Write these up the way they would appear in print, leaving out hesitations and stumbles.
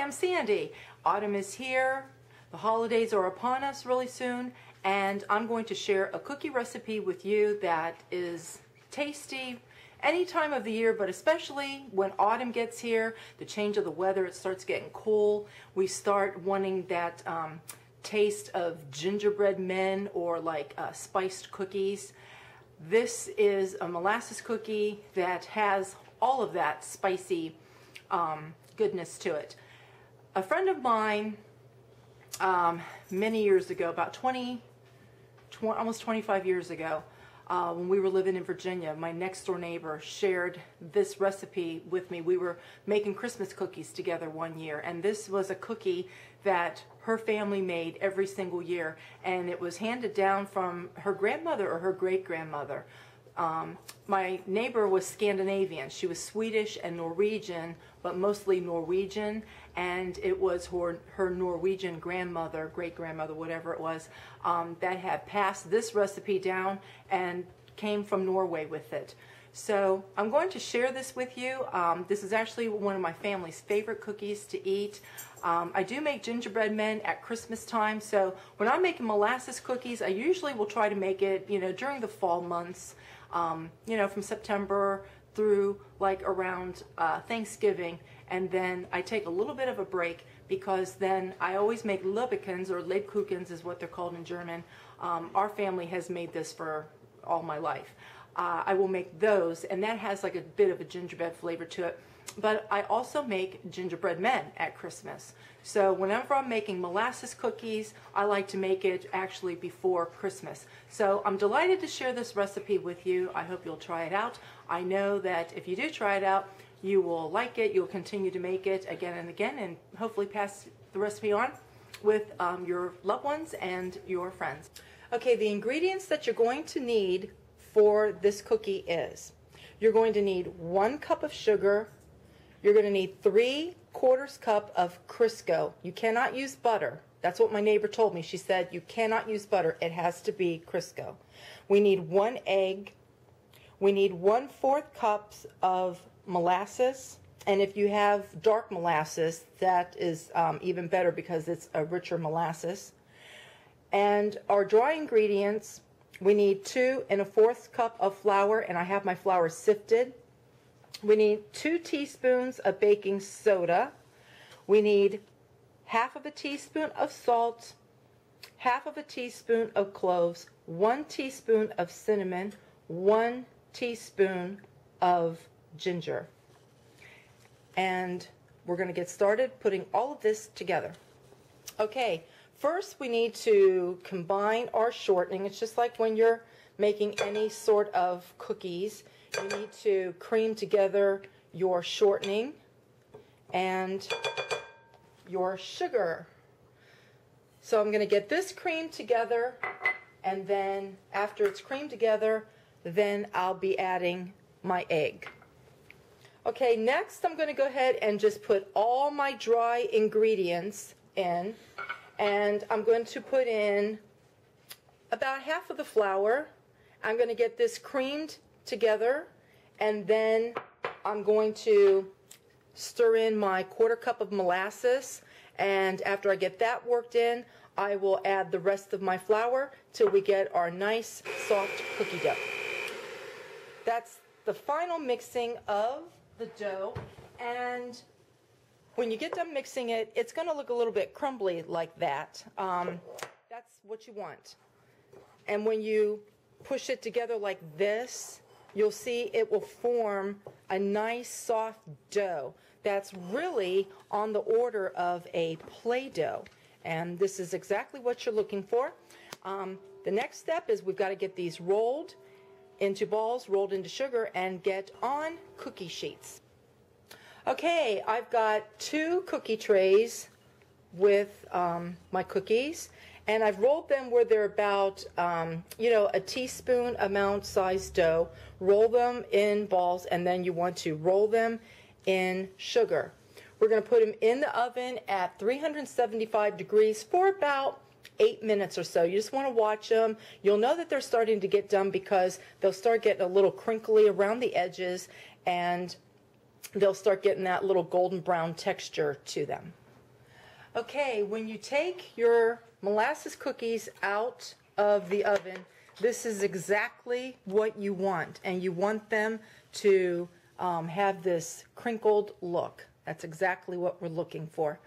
I'm Sandy. Autumn is here. The holidays are upon us really soon, and I'm going to share a cookie recipe with you that is tasty any time of the year, but especially when autumn gets here, the change of the weather, it starts getting cool. We start wanting that taste of gingerbread men or like spiced cookies. This is a molasses cookie that has all of that spicy goodness to it. A friend of mine many years ago, about almost 25 years ago, when we were living in Virginia, my next door neighbor shared this recipe with me. We were making Christmas cookies together one year, and this was a cookie that her family made every single year, and it was handed down from her grandmother or her great-grandmother. My neighbor was Scandinavian. She was Swedish and Norwegian, but mostly Norwegian, and it was her Norwegian grandmother, great-grandmother, whatever it was, that had passed this recipe down and came from Norway with it. So I'm going to share this with you. This is actually one of my family's favorite cookies to eat. I do make gingerbread men at Christmas time, so when I'm making molasses cookies, I usually will try to make it, during the fall months, from September through like around Thanksgiving, and then I take a little bit of a break because then I always make Lebkuchens, or Lebkuchens is what they're called in German. Our family has made this for all my life. I will make those, and that has like a bit of a gingerbread flavor to it. But I also make gingerbread men at Christmas. So whenever I'm making molasses cookies, I like to make it actually before Christmas. So I'm delighted to share this recipe with you. I hope you'll try it out. I know that if you do try it out, you will like it. You'll continue to make it again and again, and hopefully pass the recipe on with your loved ones and your friends. Okay, the ingredients that you're going to need for this cookie is, you're going to need 1 cup of sugar. You're going to need 3/4 cup of Crisco. You cannot use butter. That's what my neighbor told me. She said you cannot use butter. It has to be Crisco. We need 1 egg. We need 1/4 cups of molasses. And if you have dark molasses, that is even better because it's a richer molasses. And our dry ingredients, we need 2 1/4 cup of flour, and I have my flour sifted. We need 2 teaspoons of baking soda. We need 1/2 teaspoon of salt, 1/2 teaspoon of cloves, 1 teaspoon of cinnamon, 1 teaspoon of ginger. And we're going to get started putting all of this together. Okay, first we need to combine our shortening. It's just like when you're making any sort of cookies. You need to cream together your shortening and your sugar. So I'm going to get this creamed together, and then after it's creamed together, then I'll be adding my egg. Okay, next I'm going to go ahead and just put all my dry ingredients in, and I'm going to put in about 1/2 of the flour. I'm going to get this creamed together, and then I'm going to stir in my 1/4 cup of molasses, and after I get that worked in, I will add the rest of my flour till we get our nice soft cookie dough. That's the final mixing of the dough, and when you get done mixing it, it's going to look a little bit crumbly like that. That's what you want. And when you push it together like this, you'll see it will form a nice soft dough that's really on the order of a Play-Doh, and this is exactly what you're looking for. The next step is we've got to get these rolled into balls, rolled into sugar, and get on cookie sheets. Okay, I've got 2 cookie trays with my cookies, and I've rolled them where they're about, a teaspoon amount size dough. Roll them in balls, and then you want to roll them in sugar. We're going to put them in the oven at 375 degrees for about 8 minutes or so. You just want to watch them. You'll know that they're starting to get done because they'll start getting a little crinkly around the edges, and they'll start getting that little golden brown texture to them. Okay, when you take your molasses cookies out of the oven, this is exactly what you want, and you want them to have this crinkled look. That's exactly what we're looking for.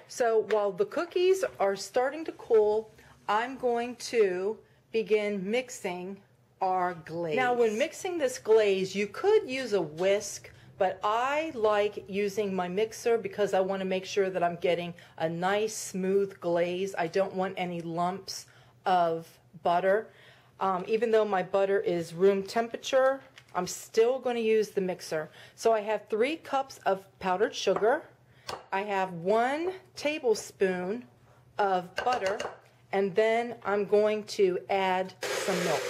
So while the cookies are starting to cool, I'm going to begin mixing our glaze. Now when mixing this glaze, you could use a whisk, but I like using my mixer because I want to make sure that I'm getting a nice smooth glaze. I don't want any lumps of butter. Even though my butter is room temperature, I'm still going to use the mixer. So I have 3 cups of powdered sugar. I have 1 tablespoon of butter, and then I'm going to add some milk.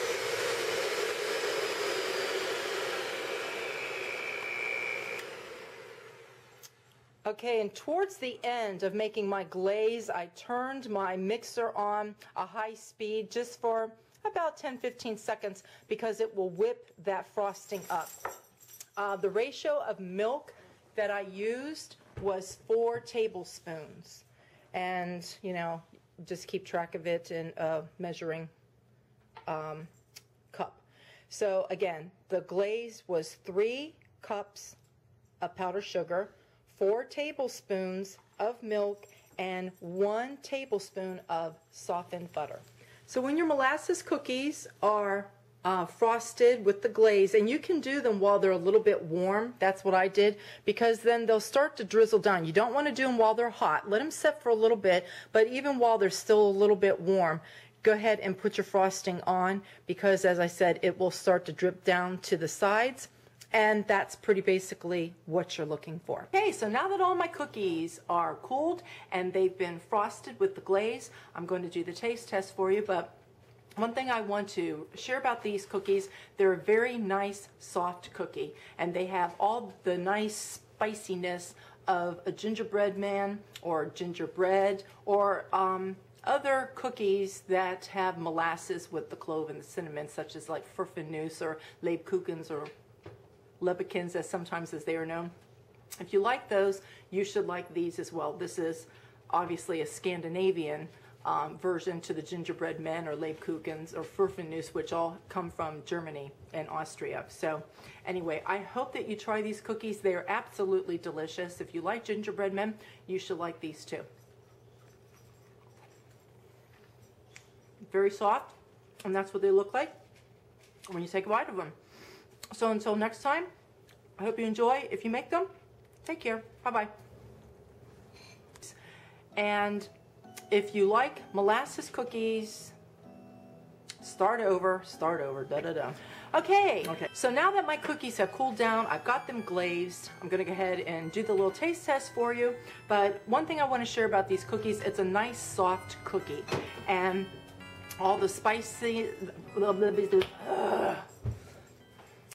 Okay, and towards the end of making my glaze, I turned my mixer on a high speed just for about 10-15 seconds because it will whip that frosting up. The ratio of milk that I used was 4 tablespoons. And, you know, just keep track of it in a measuring cup. So again, the glaze was 3 cups of powdered sugar, 4 tablespoons of milk, and 1 tablespoon of softened butter. So when your molasses cookies are frosted with the glaze, and you can do them while they're a little bit warm, that's what I did, because then they'll start to drizzle down. You don't want to do them while they're hot. Let them set for a little bit, but even while they're still a little bit warm, go ahead and put your frosting on, because as I said, it will start to drip down to the sides. And that's pretty basically what you're looking for. Okay, so now that all my cookies are cooled and they've been frosted with the glaze, I'm going to do the taste test for you. But one thing I want to share about these cookies, they're a very nice soft cookie, and they have all the nice spiciness of a gingerbread man or gingerbread or other cookies that have molasses with the clove and the cinnamon, such as like Furfenus or Lebkuchens or Lebekins, as sometimes as they are known. If you like those, you should like these as well. This is obviously a Scandinavian version to the gingerbread men or Lebkuchens or Furfenus, which all come from Germany and Austria. So anyway, I hope that you try these cookies. They are absolutely delicious. If you like gingerbread men, you should like these too. Very soft, and that's what they look like when you take a bite of them. So until next time, I hope you enjoy. If you make them, take care. Bye-bye. And if you like molasses cookies, start over, da-da-da. Okay, so now that my cookies have cooled down, I've got them glazed, I'm going to go ahead and do the little taste test for you. But one thing I want to share about these cookies, it's a nice soft cookie. And all the spicy...